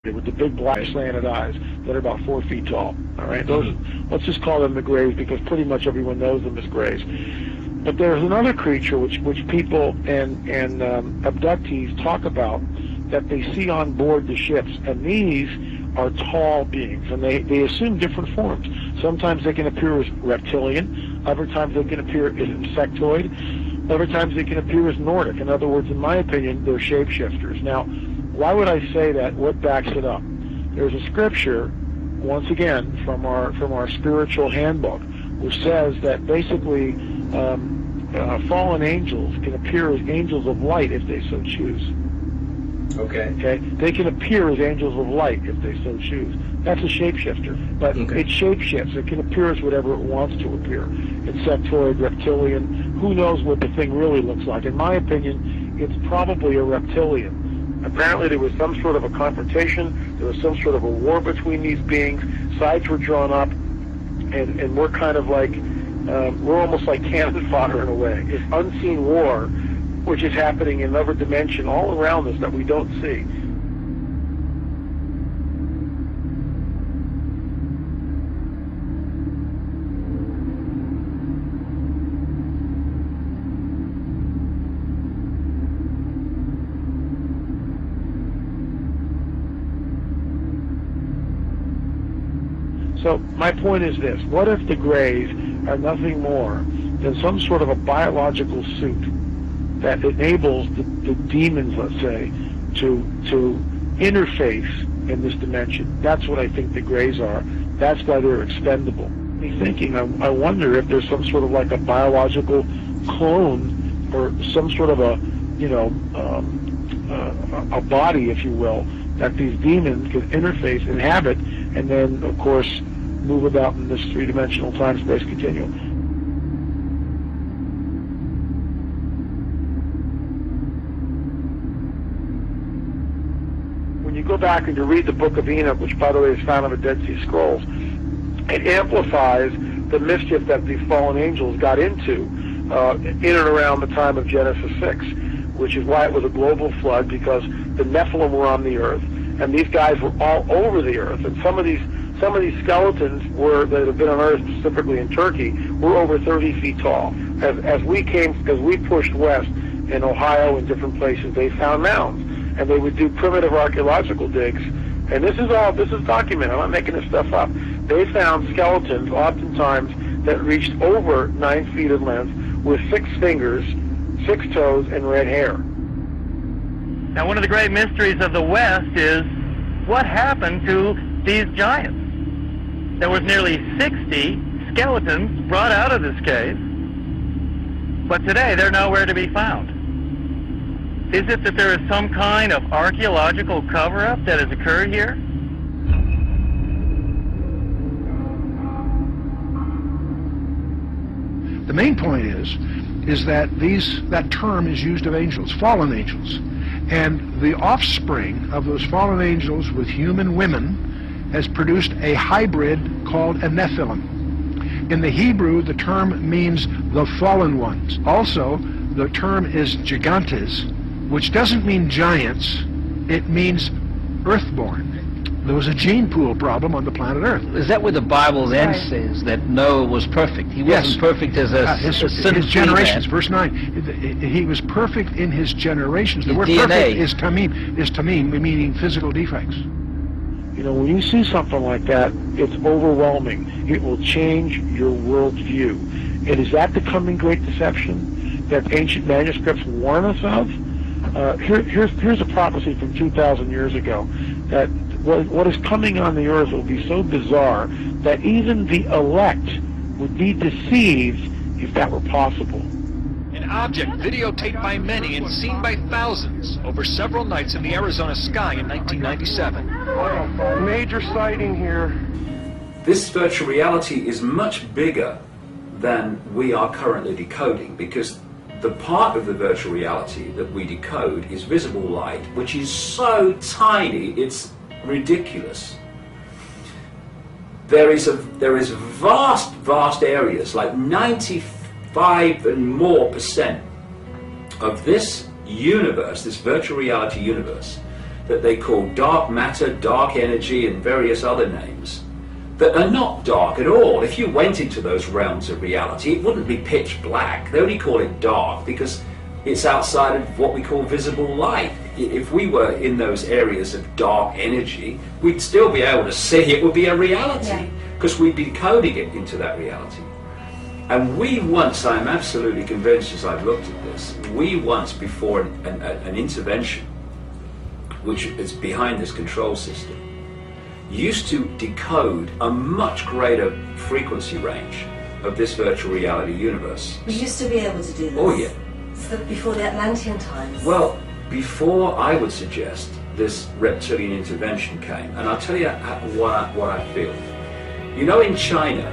with the big black slanted eyes that are about 4 feet tall. All right, those, let's just call them the Greys because pretty much everyone knows them as Greys. But there's another creature which people and abductees talk about that they see on board the ships, and these are tall beings, and they assume different forms. Sometimes they can appear as reptilian, other times they can appear as insectoid, other times they can appear as Nordic. In other words, in my opinion, they're shapeshifters. Now, why would I say that? What backs it up? There's a scripture, once again, from our spiritual handbook, which says that basically fallen angels can appear as angels of light if they so choose. Okay. They can appear as angels of light if they so choose. That's a shapeshifter, but it shapeshifts. It can appear as whatever it wants to appear. Insectoid, reptilian. Who knows what the thing really looks like? In my opinion, it's probably a reptilian. Apparently there was some sort of a confrontation, there was some sort of a war between these beings, sides were drawn up, and we're kind of like, we're almost like cannon fodder in a way. It's unseen war, which is happening in another dimension all around us that we don't see. So my point is this: what if the Greys are nothing more than some sort of a biological suit that enables the demons, let's say, to interface in this dimension? That's what I think the Greys are. That's why they're expendable. Me thinking, I wonder if there's some sort of like a biological clone or some sort of a, you know, a body, if you will, that these demons can interface, inhabit, and then, of course, move about in this three-dimensional time-space continuum. When you go back and you read the Book of Enoch, which, by the way, is found on the Dead Sea Scrolls, it amplifies the mischief that these fallen angels got into in and around the time of Genesis 6, which is why it was a global flood, because the Nephilim were on the earth, and these guys were all over the earth, and some of these skeletons that have been unearthed, specifically in Turkey, were over 30 feet tall. As we pushed west in Ohio and different places, they found mounds, and they would do primitive archaeological digs. And this is documented. I'm not making this stuff up. They found skeletons, oftentimes that reached over 9 feet in length, with 6 fingers, 6 toes, and red hair. Now, one of the great mysteries of the West is what happened to these giants. There was nearly 60 skeletons brought out of this cave, but today they're nowhere to be found. Is it that there is some kind of archaeological cover-up that has occurred here? The main point is that that term is used of angels, fallen angels. And the offspring of those fallen angels with human women has produced a hybrid called a Nephilim. In the Hebrew, the term means the fallen ones. Also, the term is gigantes, which doesn't mean giants, it means earthborn. There was a gene pool problem on the planet Earth. Is that where the Bible then says that Noah was perfect? He wasn't perfect as his generations. Man. Verse 9. He was perfect in his generations. The word DNA. Perfect is tamim, meaning physical defects. You know, when you see something like that, it's overwhelming. It will change your worldview. And is that the coming great deception that ancient manuscripts warn us of? Here's a prophecy from 2,000 years ago, that what is coming on the earth will be so bizarre that even the elect would be deceived if that were possible. An object videotaped by many and seen by thousands over several nights in the Arizona sky in 1997. Major sighting here. This virtual reality is much bigger than we are currently decoding, because the part of the virtual reality that we decode is visible light, which is so tiny it's ridiculous. There is vast areas, like 95 and more % of this universe, this virtual reality universe, that they call dark matter, dark energy, and various other names that are not dark at all. If you went into those realms of reality, it wouldn't be pitch black. They only call it dark because it's outside of what we call visible light. If we were in those areas of dark energy, we'd still be able to see it would be a reality because we'd be decoding it into that reality. And we once, I'm absolutely convinced as I've looked at this, we once before an intervention, which is behind this control system, used to decode a much greater frequency range of this virtual reality universe. We used to be able to do this. Oh yeah. So before the Atlantean times. Well, before I would suggest this reptilian intervention came, and I'll tell you what I feel. You know, in China,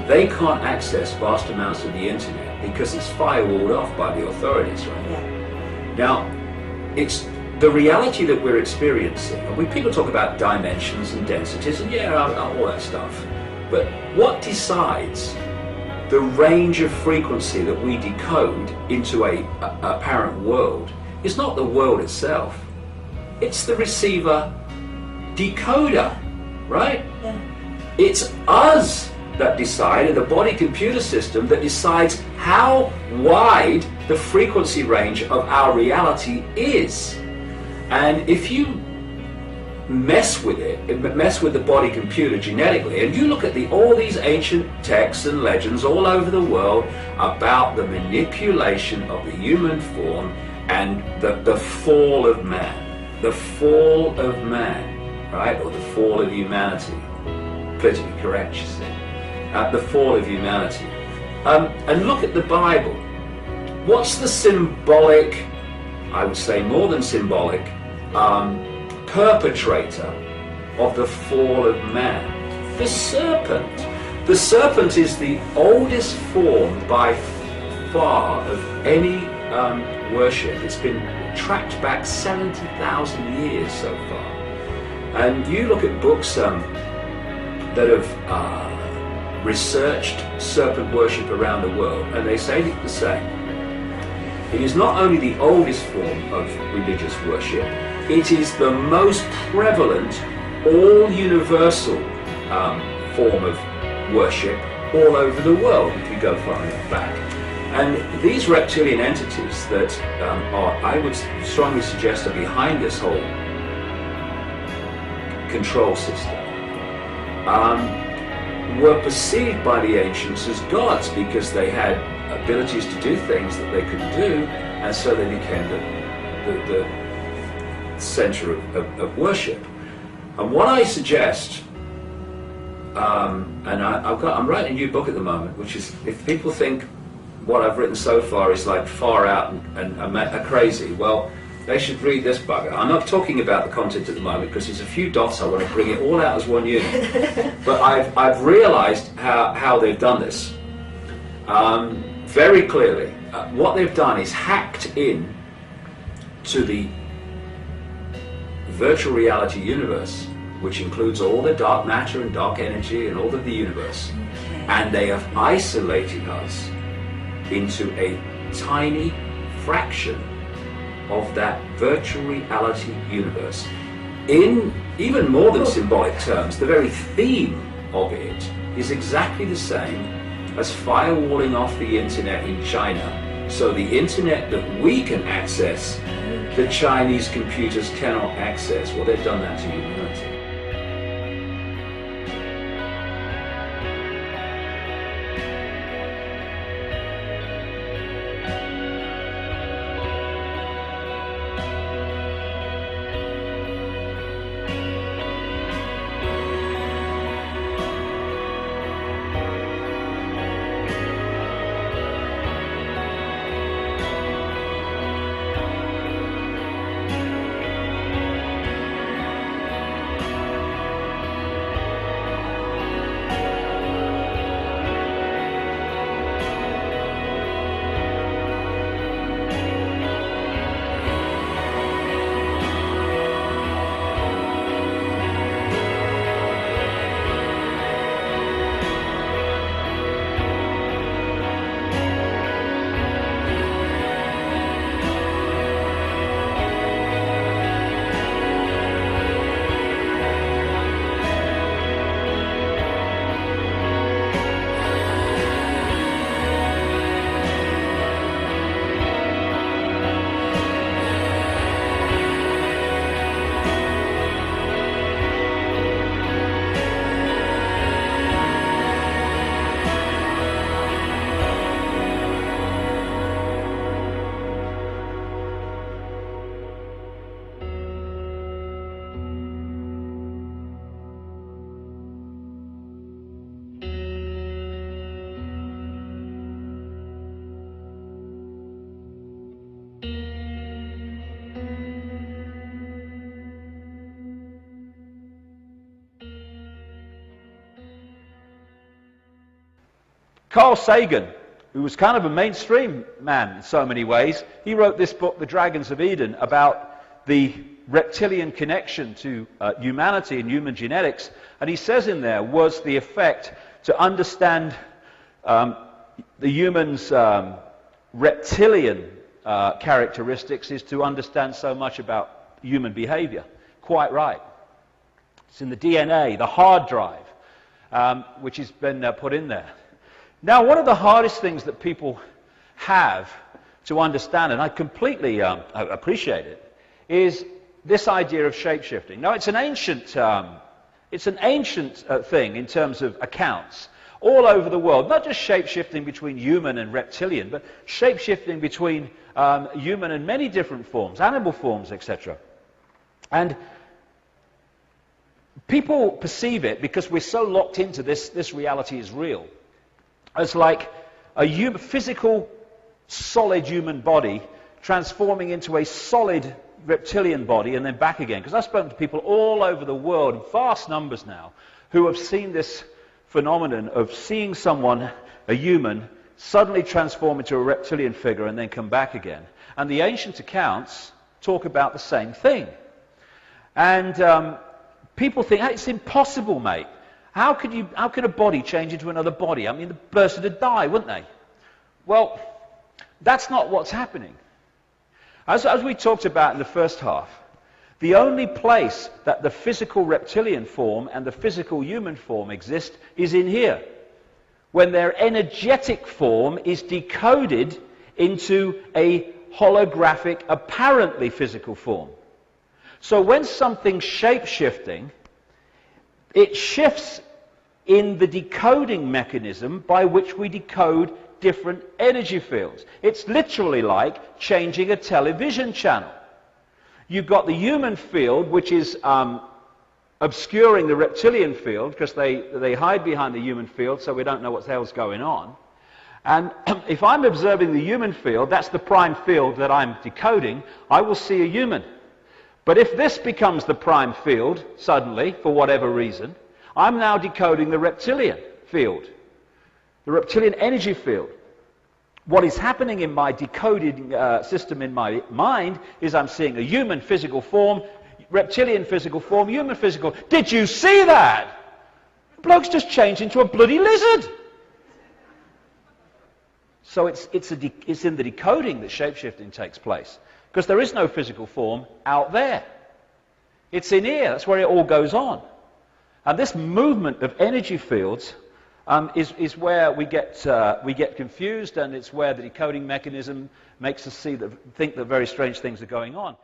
they can't access vast amounts of the internet because it's firewalled off by the authorities, right? Yeah. Now, it's the reality that we're experiencing, and people talk about dimensions and densities, and all that stuff, but what decides the range of frequency that we decode into a apparent world is not the world itself, it's the receiver decoder, right? Yeah. It's us that decide, and the body computer system that decides how wide the frequency range of our reality is. And if you mess with it, mess with the body computer genetically, and you look at all these ancient texts and legends all over the world about the manipulation of the human form and the fall of man, right, or the fall of humanity, politically correct, you see, the fall of humanity, and look at the Bible. What's the symbolic, I would say more than symbolic, perpetrator of the fall of man? The serpent. The serpent is the oldest form by far of any worship. It's been tracked back 70,000 years so far. And you look at books that have researched serpent worship around the world, and they say the same. It is not only the oldest form of religious worship, it is the most prevalent, all-universal form of worship all over the world, if you go far enough back. And these reptilian entities that I would strongly suggest are behind this whole control system, were perceived by the ancients as gods because they had abilities to do things that they couldn't do, and so they became the center of worship. And what I suggest, and I'm writing a new book at the moment, which is, if people think what I've written so far is like far out and crazy, well, they should read this bugger. I'm not talking about the content at the moment because there's a few dots. I want to bring it all out as one unit. But I've realized how they've done this very clearly. What they've done is hacked in to the virtual reality universe, which includes all the dark matter and dark energy and all of the universe, and they have isolated us into a tiny fraction of that virtual reality universe. In even more than symbolic terms, the very theme of it is exactly the same as firewalling off the internet in China, so the internet that we can access, the Chinese computers cannot access. Well, they've done that to humanity. Carl Sagan, who was kind of a mainstream man in so many ways, he wrote this book, The Dragons of Eden, about the reptilian connection to humanity and human genetics. And he says in there, was the effect to understand the human's reptilian characteristics is to understand so much about human behavior. Quite right. It's in the DNA, the hard drive, which has been put in there. Now, one of the hardest things that people have to understand, and I completely appreciate it, is this idea of shapeshifting. Now, it's an ancient thing in terms of accounts all over the world. Not just shapeshifting between human and reptilian, but shapeshifting between human and many different forms, animal forms, etc. And people perceive it, because we're so locked into this reality is real, as like a physical, solid human body transforming into a solid reptilian body and then back again. Because I've spoken to people all over the world, in vast numbers now, who have seen this phenomenon of seeing someone, a human, suddenly transform into a reptilian figure and then come back again. And the ancient accounts talk about the same thing. And people think, hey, it's impossible, mate. How could a body change into another body? I mean, the person would die, wouldn't they? Well, that's not what's happening. As we talked about in the first half, the only place that the physical reptilian form and the physical human form exist is in here, when their energetic form is decoded into a holographic, apparently physical form. So when something's shape-shifting, it shifts in the decoding mechanism by which we decode different energy fields. It's literally like changing a television channel. You've got the human field, which is obscuring the reptilian field, because they hide behind the human field, so we don't know what the hell's going on. And if I'm observing the human field, that's the prime field that I'm decoding, I will see a human. But if this becomes the prime field, suddenly, for whatever reason, I'm now decoding the reptilian field, the reptilian energy field. What is happening in my decoding system in my mind is I'm seeing a human physical form, reptilian physical form, human physical. Did you see that? The bloke's just changed into a bloody lizard. So it's in the decoding that shapeshifting takes place. Because there is no physical form out there. It's in here. That's where it all goes on. And this movement of energy fields is where we get confused, and it's where the decoding mechanism makes us think that very strange things are going on.